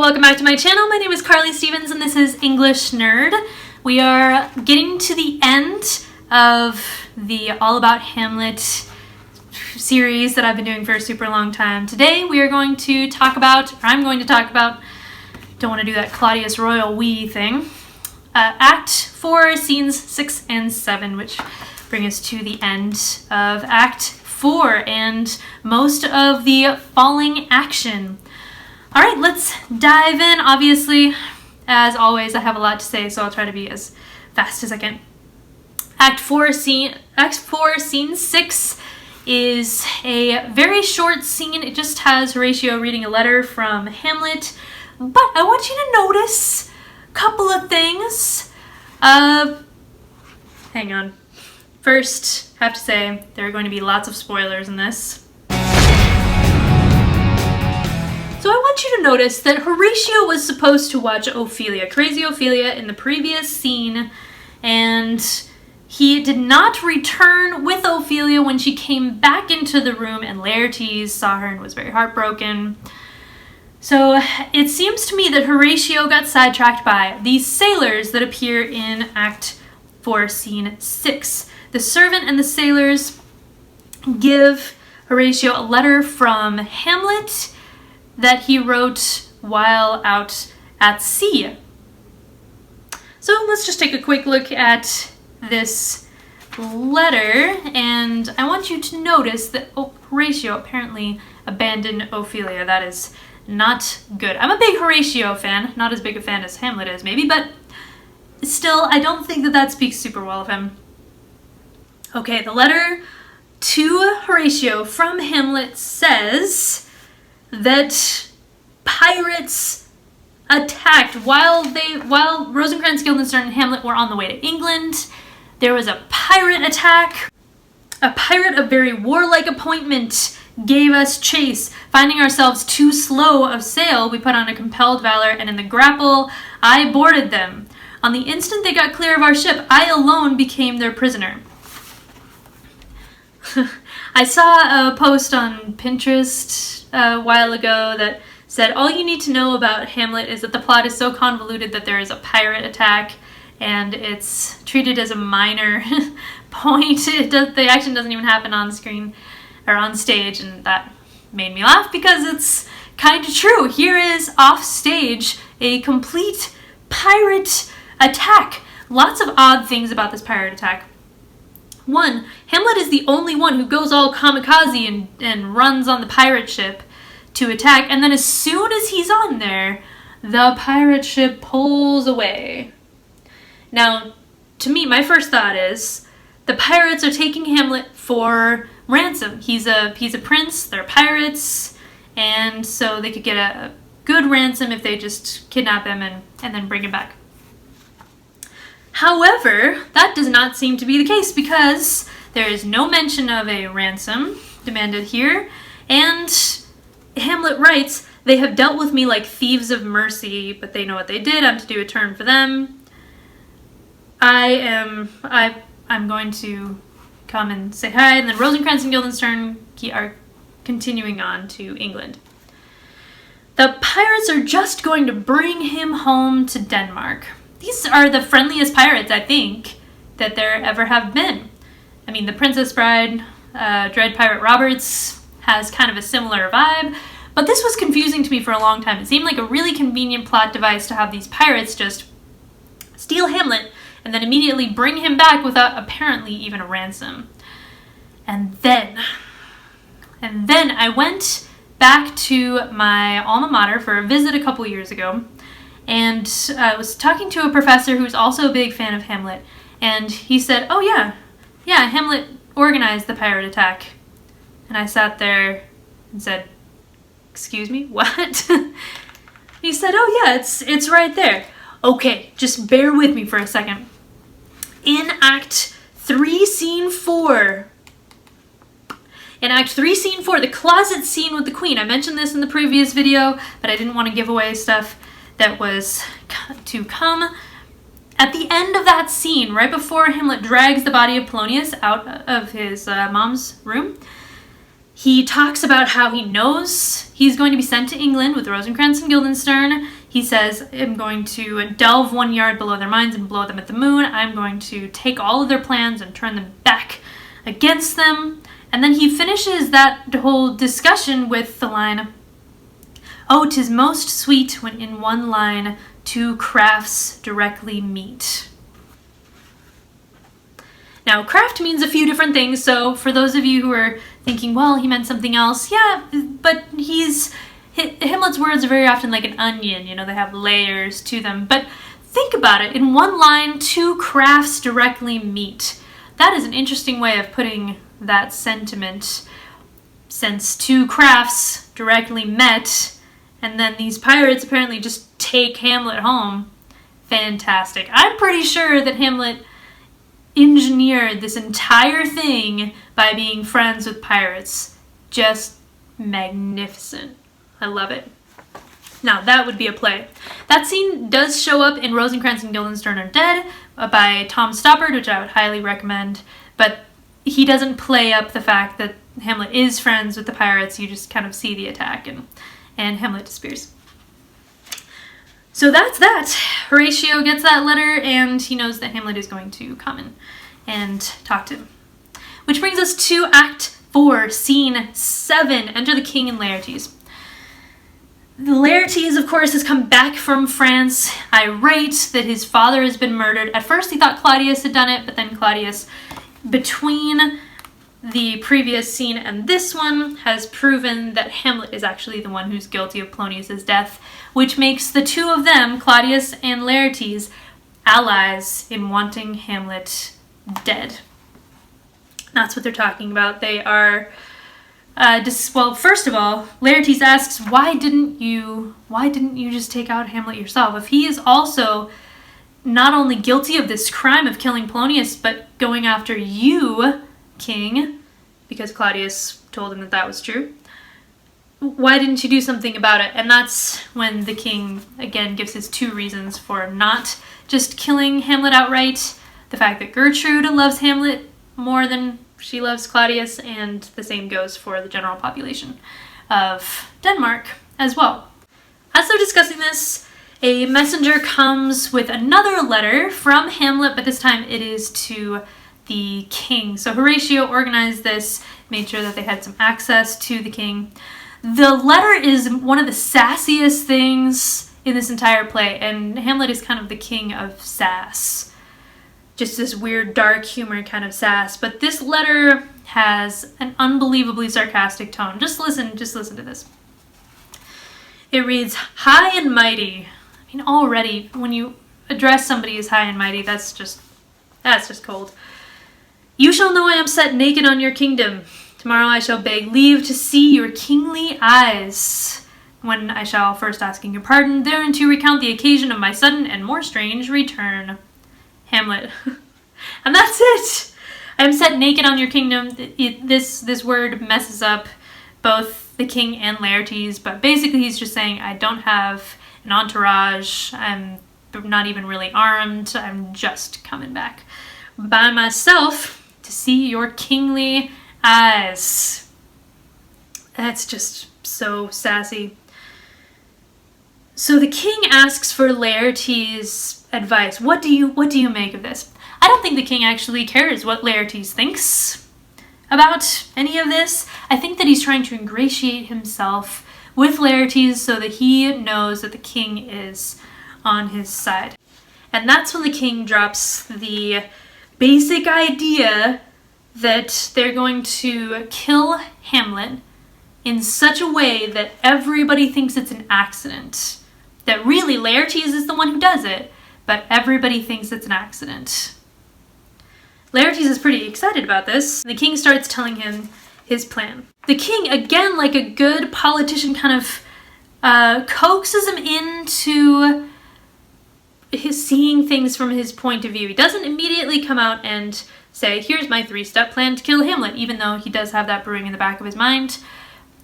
welcome back to my channel. My name is Carly Stevens and this is English Nerd. We are getting to the end of the All About Hamlet series that I've been doing for a super long time. Today we are going to talk about, don't want to do that Claudius royal we thing, Act 4, Scenes 6 and 7, which bring us to the end of Act 4 and most of the falling action. Alright, let's dive in. Obviously, as always, I have a lot to say, so I'll try to be as fast as I can. Act 4, Scene 6 is a very short scene. It just has Horatio reading a letter from Hamlet, but I want you to notice a couple of things. Hang on. First, I have to say, there are going to be lots of spoilers in this. So I want you to notice that Horatio was supposed to watch Ophelia, Crazy Ophelia, in the previous scene, and he did not return with Ophelia when she came back into the room and Laertes saw her and was very heartbroken. So it seems to me that Horatio got sidetracked by these sailors that appear in Act 4, Scene 6. The servant and the sailors give Horatio a letter from Hamlet that he wrote while out at sea. So let's just take a quick look at this letter, and I want you to notice that Horatio apparently abandoned Ophelia. That is not good. I'm a big Horatio fan, not as big a fan as Hamlet is maybe, but still I don't think that that speaks super well of him. Okay, the letter to Horatio from Hamlet says that pirates attacked while Rosencrantz, Guildenstern, and Hamlet were on the way to England. There was a pirate attack. A pirate of very warlike appointment gave us chase. Finding ourselves too slow of sail, we put on a compelled valor, and in the grapple, I boarded them. On the instant they got clear of our ship, I alone became their prisoner. I saw a post on Pinterest a while ago that said all you need to know about Hamlet is that the plot is so convoluted that there is a pirate attack and it's treated as a minor point. The action doesn't even happen on screen or on stage, and that made me laugh because it's kind of true. Here is off stage a complete pirate attack. Lots of odd things about this pirate attack. One, Hamlet is the only one who goes all kamikaze and runs on the pirate ship to attack, and then as soon as he's on there, the pirate ship pulls away. Now, to me, my first thought is the pirates are taking Hamlet for ransom. He's a prince, they're pirates, and so they could get a good ransom if they just kidnap him and then bring him back. However, that does not seem to be the case because there is no mention of a ransom demanded here, and Hamlet writes, "They have dealt with me like thieves of mercy, but they know what they did. I'm to do a turn for them. I'm going to come and say hi," and then Rosencrantz and Guildenstern are continuing on to England. The pirates are just going to bring him home to Denmark. These are the friendliest pirates, I think, that there ever have been. I mean, the Princess Bride, Dread Pirate Roberts has kind of a similar vibe, but this was confusing to me for a long time. It seemed like a really convenient plot device to have these pirates just steal Hamlet and then immediately bring him back without apparently even a ransom. And then I went back to my alma mater for a visit a couple years ago, and I was talking to a professor who's also a big fan of Hamlet, and he said, "Oh yeah, Hamlet organized the pirate attack." And I sat there and said, "Excuse me, what?" He said, "Oh yeah, it's right there." Okay, just bear with me for a second. In Act 3, Scene 4, the closet scene with the queen. I mentioned this in the previous video, but I didn't want to give away stuff that was to come. At the end of that scene, right before Hamlet drags the body of Polonius out of his mom's room, He talks about how he knows he's going to be sent to England with Rosencrantz and Guildenstern. He says, I'm going to delve 1 yard below their minds and blow them at the moon. I'm going to take all of their plans and turn them back against them. And then he finishes that whole discussion with the line, "Oh, 'tis most sweet when in one line two crafts directly meet." Now, craft means a few different things, so for those of you who are thinking, well, he meant something else, yeah, but Hamlet's words are very often like an onion, you know, they have layers to them. But think about it, in one line, two crafts directly meet. That is an interesting way of putting that sentiment, since two crafts directly met, and then these pirates apparently just take Hamlet home. Fantastic. I'm pretty sure that Hamlet engineered this entire thing by being friends with pirates. Just magnificent. I love it. Now, that would be a play. That scene does show up in Rosencrantz and Guildenstern Are Dead by Tom Stoppard, which I would highly recommend, but he doesn't play up the fact that Hamlet is friends with the pirates. You just kind of see the attack and Hamlet disappears. So that's that. Horatio gets that letter and he knows that Hamlet is going to come and talk to him. Which brings us to Act 4, Scene 7. Enter the King and Laertes. Laertes, of course, has come back from France, irate that his father has been murdered. At first he thought Claudius had done it, but then Claudius, between the previous scene and this one, has proven that Hamlet is actually the one who's guilty of Polonius's death, which makes the two of them, Claudius and Laertes, allies in wanting Hamlet dead. That's what they're talking about. They are, well, first of all, Laertes asks, why didn't you just take out Hamlet yourself? If he is also not only guilty of this crime of killing Polonius, but going after you, King, because Claudius told him that that was true, why didn't you do something about it? And that's when the king, again, gives his two reasons for not just killing Hamlet outright. The fact that Gertrude loves Hamlet more than she loves Claudius, and the same goes for the general population of Denmark as well. As they're discussing this, a messenger comes with another letter from Hamlet, but this time it is to the king. So Horatio organized this, made sure that they had some access to the king. The letter is one of the sassiest things in this entire play, and Hamlet is kind of the king of sass. Just this weird dark humor kind of sass. But this letter has an unbelievably sarcastic tone. Just listen to this. It reads, "High and mighty." I mean, already when you address somebody as high and mighty, that's just cold. "You shall know I am set naked on your kingdom. Tomorrow I shall beg leave to see your kingly eyes, when I shall, first asking your pardon, therein to recount the occasion of my sudden and more strange return. Hamlet." And that's it. I am set naked on your kingdom. This word messes up both the king and Laertes, but basically he's just saying, I don't have an entourage. I'm not even really armed. I'm just coming back by myself to see your kingly eyes. That's just so sassy. So the king asks for Laertes' advice. What do you make of this? I don't think the king actually cares what Laertes thinks about any of this. I think that he's trying to ingratiate himself with Laertes so that he knows that the king is on his side. And that's when the king drops the basic idea that they're going to kill Hamlet in such a way that everybody thinks it's an accident. That really Laertes is the one who does it, but everybody thinks it's an accident. Laertes is pretty excited about this. The king starts telling him his plan. The king, again, like a good politician, kind of coaxes him into his seeing things from his point of view. He doesn't immediately come out and say, here's my 3-step plan to kill Hamlet, even though he does have that brewing in the back of his mind.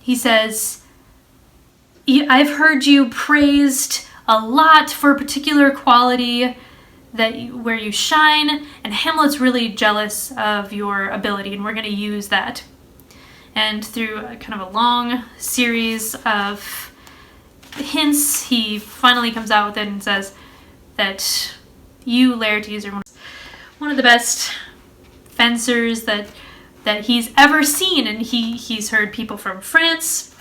He says, I've heard you praised a lot for a particular quality where you shine, and Hamlet's really jealous of your ability, and we're going to use that. and through a kind of a long series of hints, he finally comes out with it and says that you, Laertes, are one of the best fencers that he's ever seen, and he's heard people from France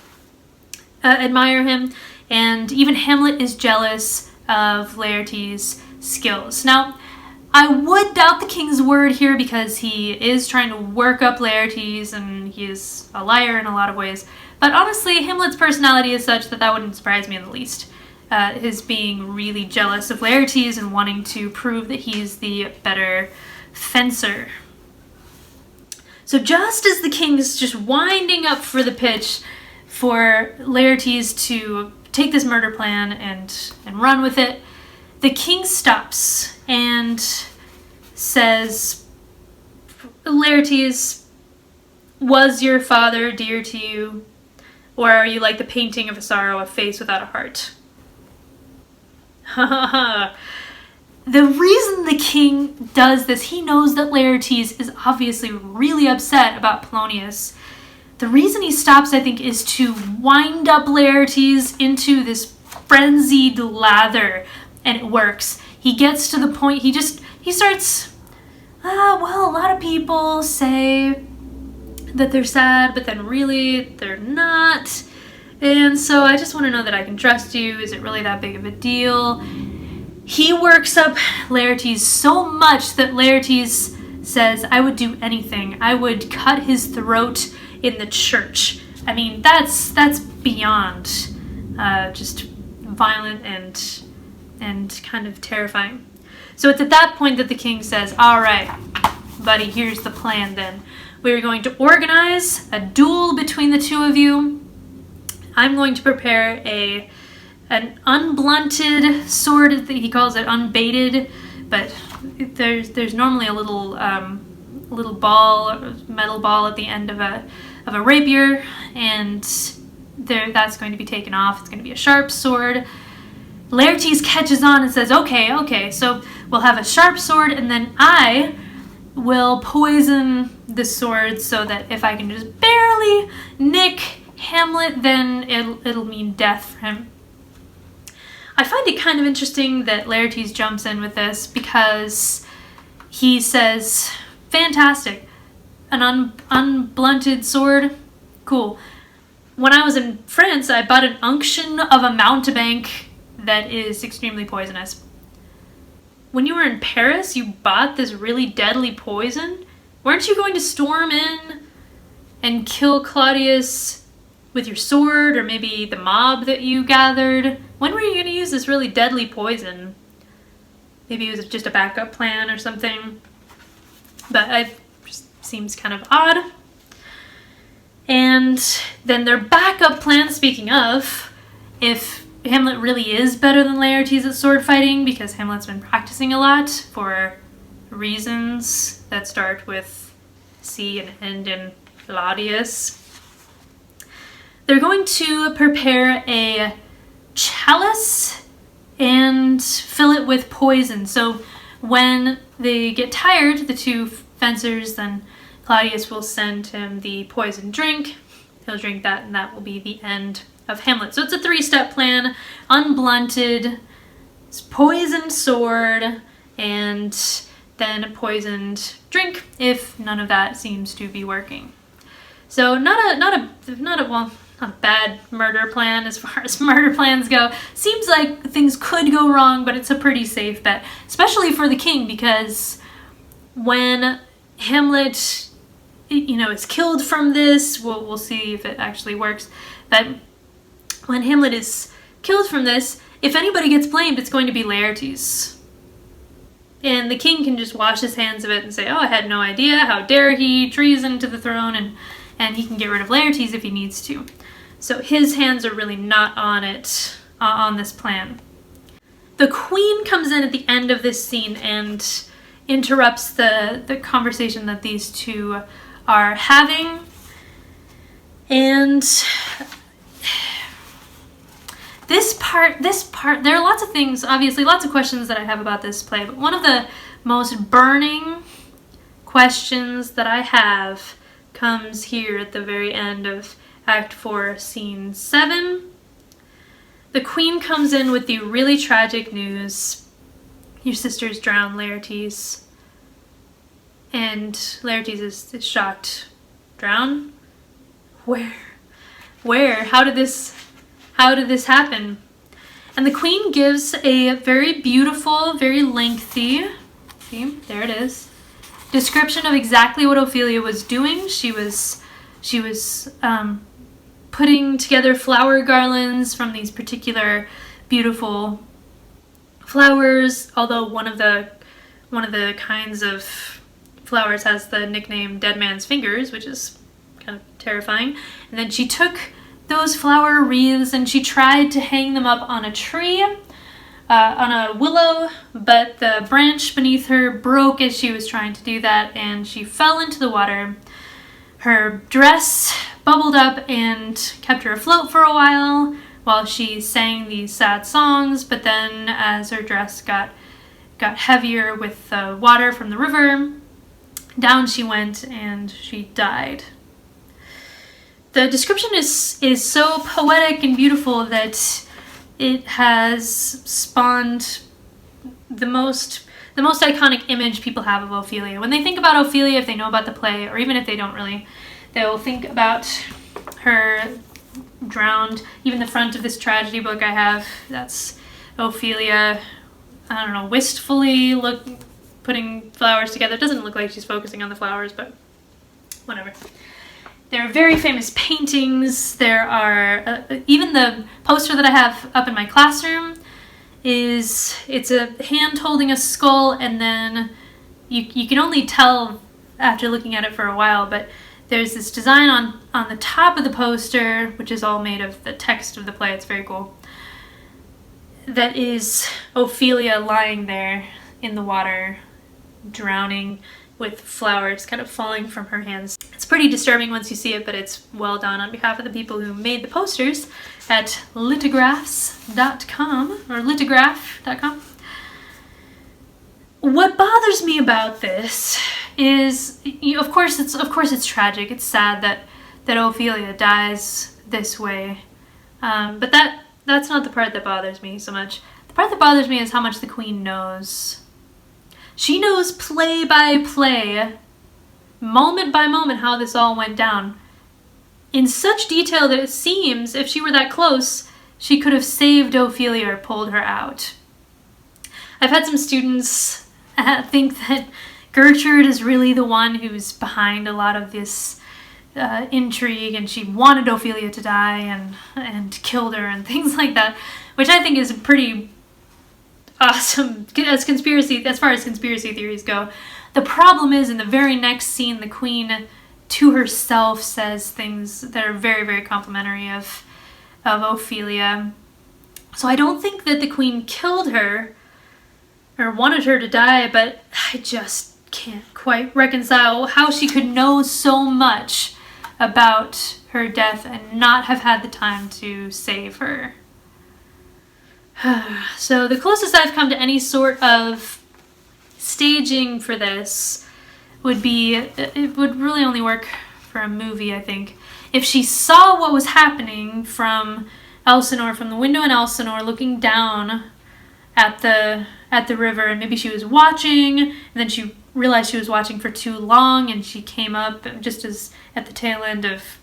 admire him, and even Hamlet is jealous of Laertes' skills. Now, I would doubt the king's word here because he is trying to work up Laertes and he is a liar in a lot of ways. But honestly, Hamlet's personality is such that wouldn't surprise me in the least. His being really jealous of Laertes and wanting to prove that he's the better fencer. So just as the king's just winding up for the pitch for Laertes to take this murder plan and run with it, the king stops and says, Laertes, was your father dear to you, or are you like the painting of a sorrow, a face without a heart? Ha ha ha. The reason the king does this, he knows that Laertes is obviously really upset about Polonius. The reason he stops, I think, is to wind up Laertes into this frenzied lather, and it works. He gets to the point, he starts, well, a lot of people say that they're sad, but then really they're not. And so I just want to know that I can trust you. Is it really that big of a deal? He works up Laertes so much that Laertes says, I would do anything. I would cut his throat in the church. I mean, that's beyond just violent and kind of terrifying. So it's at that point that the king says, all right, buddy, here's the plan then. We're going to organize a duel between the two of you. I'm going to prepare an unblunted sword, he calls it unbaited, but there's normally a little ball, metal ball at the end of a rapier, and that's going to be taken off. It's going to be a sharp sword. Laertes catches on and says, okay, so we'll have a sharp sword, and then I will poison the sword so that if I can just barely nick Hamlet, then it'll mean death for him. I find it kind of interesting that Laertes jumps in with this because he says, fantastic, an unblunted sword, cool. When I was in France, I bought an unction of a mountebank that is extremely poisonous. When you were in Paris, you bought this really deadly poison? Weren't you going to storm in and kill Claudius with your sword, or maybe the mob that you gathered? When were you going to use this really deadly poison? Maybe it was just a backup plan or something. But it just seems kind of odd. And then their backup plan, speaking of, if Hamlet really is better than Laertes at sword fighting, because Hamlet's been practicing a lot for reasons that start with C and end in Claudius, they're going to prepare a chalice and fill it with poison. So when they get tired, the two fencers, then Claudius will send him the poison drink. He'll drink that, and that will be the end of Hamlet. So it's a 3-step plan: unblunted, poisoned sword, and then a poisoned drink if none of that seems to be working. So not a bad murder plan as far as murder plans go. Seems like things could go wrong, but it's a pretty safe bet, especially for the king, because when Hamlet, is killed from this, we'll see if it actually works, but when Hamlet is killed from this, if anybody gets blamed, it's going to be Laertes. And the king can just wash his hands of it and say, oh, I had no idea, how dare he, treason to the throne, and he can get rid of Laertes if he needs to. So his hands are really not on it, on this plan. The queen comes in at the end of this scene and interrupts the conversation that these two are having. And this part, there are lots of things, obviously, lots of questions that I have about this play, but one of the most burning questions that I have comes here at the very end of Act 4, Scene 7. The queen comes in with the really tragic news. Your sister's drowned, Laertes. And Laertes is shocked. Drowned? Where? How did this happen? And the queen gives a very beautiful, very lengthy, see, there it is, description of exactly what Ophelia was doing. She was putting together flower garlands from these particular beautiful flowers, although one of the kinds of flowers has the nickname Dead Man's Fingers, which is kind of terrifying. And then she took those flower wreaths and she tried to hang them up on a tree, on a willow, but the branch beneath her broke as she was trying to do that, and she fell into the water. Her dress bubbled up and kept her afloat for a while she sang these sad songs, but then as her dress got heavier with the water from the river, down she went and she died. The description is so poetic and beautiful that it has spawned the most iconic image people have of Ophelia. When they think about Ophelia, if they know about the play, or even if they don't really, they'll think about her drowned. Even the front of this tragedy book I have, that's Ophelia, I don't know, wistfully putting flowers together. It doesn't look like she's focusing on the flowers, but whatever. There are very famous paintings. There are, even the poster that I have up in my classroom it's a hand holding a skull, and then you can only tell after looking at it for a while, but there's this design on the top of the poster, which is all made of the text of the play. It's very cool. That is Ophelia lying there in the water, drowning, with flowers kind of falling from her hands. It's pretty disturbing once you see it, but it's well done on behalf of the people who made the posters at lithographs.com or lithograph.com. What bothers me about this is, of course it's tragic. It's sad that Ophelia dies this way, but that's not the part that bothers me so much. The part that bothers me is how much the queen knows. She knows play by play, moment by moment, how this all went down in such detail that it seems if she were that close, she could have saved Ophelia or pulled her out. I've had some students think that Gertrude is really the one who's behind a lot of this intrigue, and she wanted Ophelia to die and killed her and things like that, which I think is pretty awesome as far as conspiracy theories go. The problem is, in the very next scene, the queen to herself says things that are very, very complimentary of Ophelia. So I don't think that the queen killed her or wanted her to die, but I just can't quite reconcile how she could know so much about her death and not have had the time to save her. So the closest I've come to any sort of staging for this would be, it would really only work for a movie, I think. If she saw what was happening from Elsinore, from the window in Elsinore, looking down at the river, and maybe she was watching, and then she realized she was watching for too long, and she came up just as at the tail end of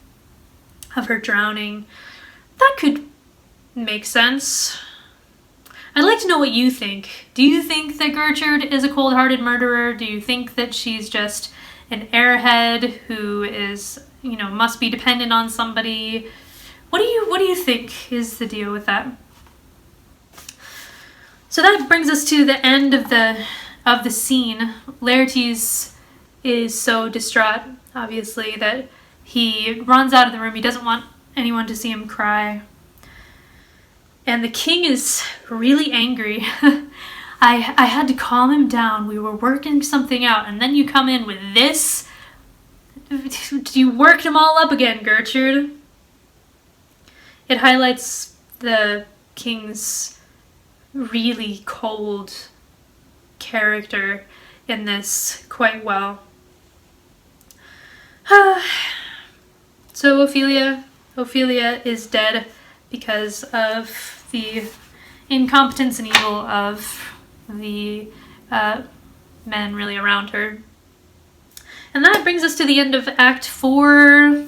her drowning. That could make sense. I'd like to know what you think. Do you think that Gertrude is a cold-hearted murderer? Do you think that she's just an airhead who is, must be dependent on somebody? What do you think is the deal with that? So that brings us to the end of the scene. Laertes is so distraught, obviously, that he runs out of the room. He doesn't want anyone to see him cry. And the king is really angry. I had to calm him down. We were working something out, and then you come in with this? You worked them all up again, Gertrude. It highlights the king's really cold character in this quite well. So Ophelia is dead because of the incompetence and evil of the men really around her. And that brings us to the end of Act 4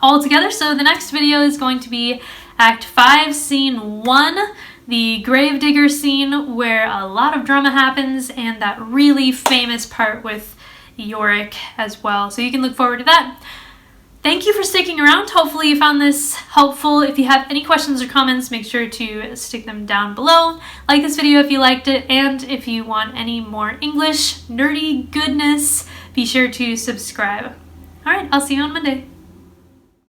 altogether. So the next video is going to be Act 5, Scene 1, the gravedigger scene where a lot of drama happens, and that really famous part with Yorick as well. So you can look forward to that. Thank you for sticking around. Hopefully you found this helpful. If you have any questions or comments, make sure to stick them down below. Like this video if you liked it, and if you want any more English nerdy goodness, be sure to subscribe. All right, I'll see you on Monday.